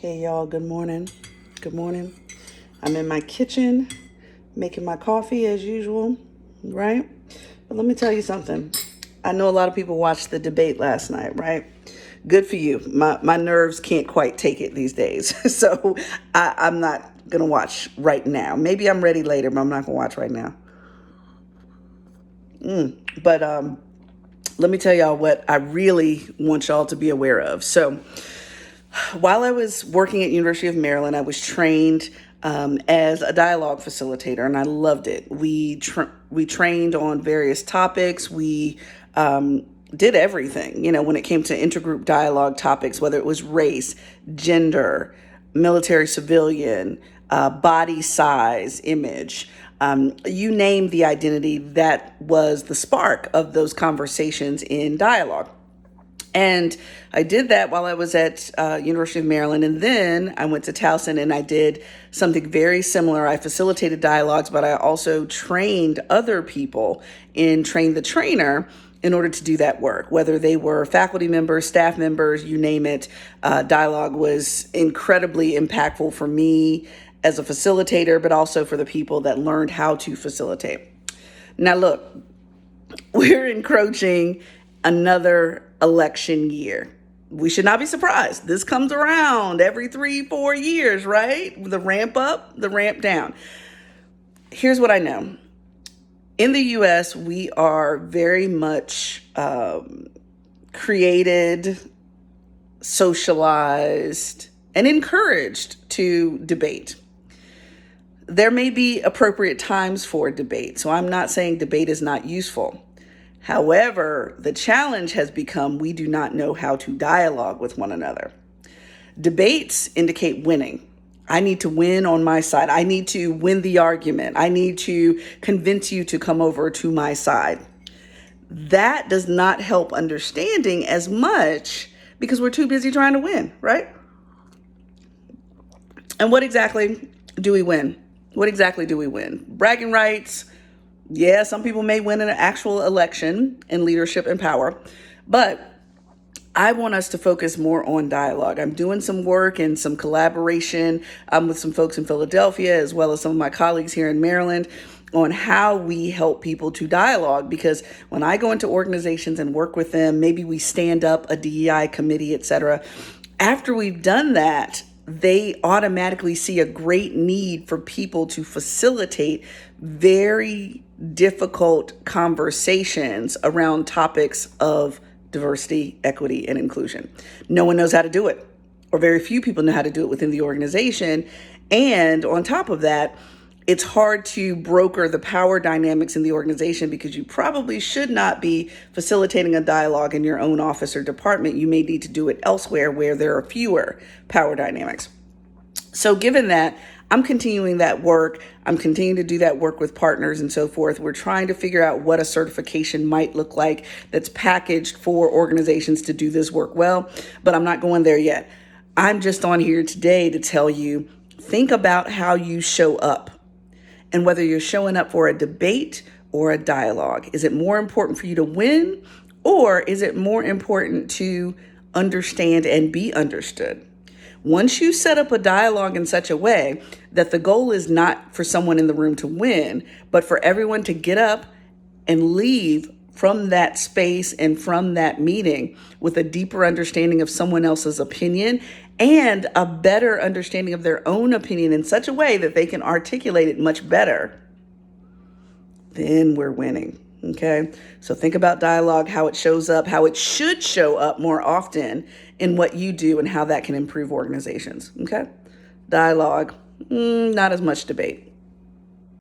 Hey y'all, good morning. Good morning. I'm in my kitchen making my coffee as usual, right? But let me tell you something. I know a lot of people watched the debate last night, right? Good for you. My nerves can't quite take it these days. So I'm not going to watch right now. Maybe I'm ready later, but I'm not going to watch right now. But let me tell y'all what I really want y'all to be aware of. So while I was working at University of Maryland, I was trained as a dialogue facilitator, and I loved it. We trained on various topics. We did everything, when it came to intergroup dialogue topics, whether it was race, gender, military, civilian, body size, image. You name the identity, that was the spark of those conversations in dialogue. And I did that while I was at University of Maryland. And then I went to Towson and I did something very similar. I facilitated dialogues, but I also trained other people in Train the Trainer in order to do that work, whether they were faculty members, staff members, you name it. Dialogue was incredibly impactful for me as a facilitator, but also for the people that learned how to facilitate. Now, look, we're encroaching another election year. We should not be surprised. This comes around every 3-4 years, right? The ramp up, the ramp down. Here's what I know. In the US, we are very much created, socialized, and encouraged to debate. There may be appropriate times for debate, so I'm not saying debate is not useful. However, the challenge has become we do not know how to dialogue with one another. Debates indicate winning. I need to win on my side. I need to win the argument. I need to convince you to come over to my side. That does not help understanding as much because we're too busy trying to win, right? And what exactly do we win? What exactly do we win? Bragging rights. Yeah, some people may win an actual election in leadership and power, but I want us to focus more on dialogue. I'm doing some work and some collaboration with some folks in Philadelphia, as well as some of my colleagues here in Maryland, on how we help people to dialogue. Because when I go into organizations and work with them, maybe we stand up a DEI committee, et cetera. After we've done that, they automatically see a great need for people to facilitate very difficult conversations around topics of diversity, equity, and inclusion. No one knows how to do it, or very few people know how to do it within the organization. And on top of that, it's hard to broker the power dynamics in the organization because you probably should not be facilitating a dialogue in your own office or department. You may need to do it elsewhere where there are fewer power dynamics. So given that, I'm continuing that work. I'm continuing to do that work with partners and so forth. We're trying to figure out what a certification might look like that's packaged for organizations to do this work well, but I'm not going there yet. I'm just on here today to tell you, think about how you show up and whether you're showing up for a debate or a dialogue. Is it more important for you to win, or is it more important to understand and be understood? Once you set up a dialogue in such a way that the goal is not for someone in the room to win, but for everyone to get up and leave from that space and from that meeting with a deeper understanding of someone else's opinion and a better understanding of their own opinion in such a way that they can articulate it much better, then we're winning. Okay, so think about dialogue, how it shows up, how it should show up more often in what you do and how that can improve organizations. Okay, dialogue, not as much debate.